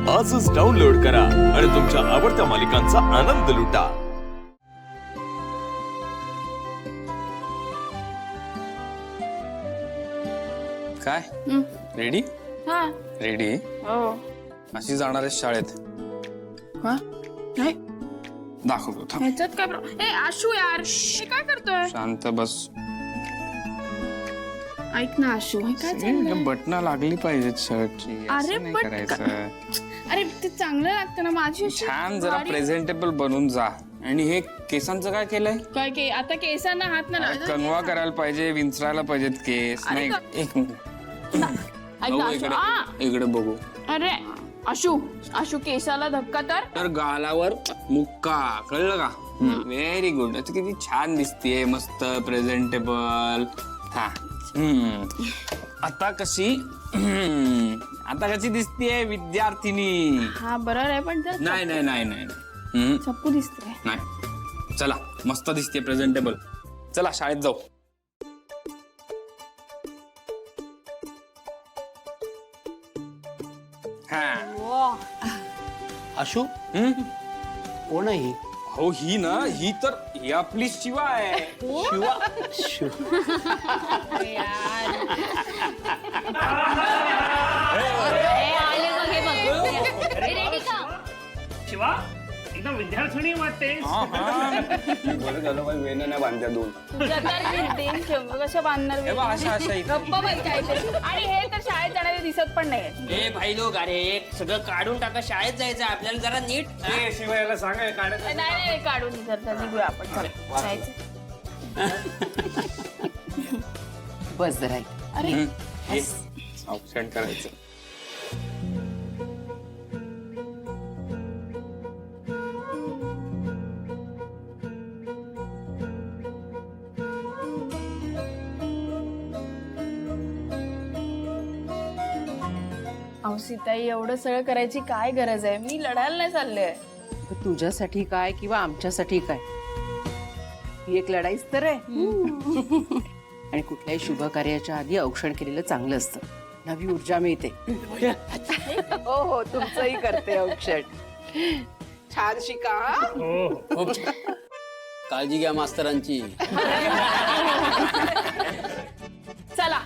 आजच डाउनलोड करा आणि तुमच्या आवडत्या मालिकांचा आनंद लुटा. काय रेडी? हा रेडी? हो अशी जाणार आहे शाळेत? का नाही दाखवतो थांब. ह्याच्यात काय ए आशू यार हे काय करतोय? शांत बस. ऐक ना आशू हे काय चाललंय? बटना लागली पाहिजेत शर्टची. अरे, नाही पण करायचं. अरे ते चांगलं लागतं ना माझी अशी छान जरा बारीक- प्रेझेंटेबल बनून जा. आणि हे केसांचं काय केलंय? काय के आता केसांना हात ना लावायचा. कंगवा करायला पाहिजे, विंचरायला पाहिजेत केस. अरे नाही का- एक मिनिट ऐक ना आशू इकडे बघू. अरे आशू आशू केसाला धक्का तर गालावर मुक्का, कळलं का? Very good. आता किती छान दिसतीये, मस्त प्रेझेंटेबल. हा आता कशी आता कशी दिसतीये विद्यार्थिनी? हा बरोबर आहे पण जर नाही नाही नाही नाही चप्पू दिसतोय. नाही. चला मस्त दिसते प्रेझेंटेबल. चला शाळेत जाऊ. हा आशू कोण आहे ही? हो ही ना, ही तर ही आपली शिवा आहे. शिवा एकदम विद्यार्थिनी वाटते. बरं झालं बाई, वेण्या नाही बांधल्या दोन. कसं बांधणार मी? अशा अशा इथे. गप्प बस काहीतरी. आणि हे तर शाळेत जाणारे दिसत पण नाही. ए भाई लोक, अरे सगळं काढून टाका, शाळेत जायचं आपल्याला जरा नीट. शिवायला सांगा काढत. नाही नाही काढून निघूया आपण. चला, जायचं. बस जरा अरे ऑप्शन करायचं. अहो सीताई एवढं सगळं करायची काय गरज आहे? मी लढायला नाही चालले. तुझ्यासाठी काय किंवा आमच्यासाठी काय, ही एक लढाईच तर आहे. आणि कुठल्याही शुभ कार्याच्या आधी औक्षण केलेलं चांगलं असतं. नवी ऊर्जा मिळते. हो हो तुमचंही करते औक्षण. छान शिका. हो काळजी घ्या मास्तरांची. चला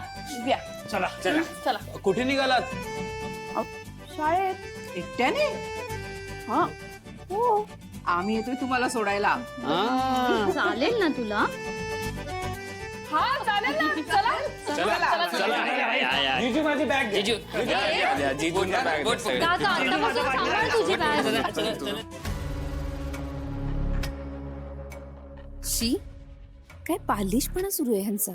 द्या चला चला चला कुठे निघालात? शाळेत. एकट्याने? हा हो आम्ही येतोय तुम्हाला सोडायला. चालेल ना तुला? हा चालेल ना. चला चला जीजू माझी बॅग घे. जीजू जीजूंना bag बोट दिसतंय. काका आतापासून सांभाळ तुझी बॅग. शी काय पालिशपणा सुरू आहे ह्यांचा.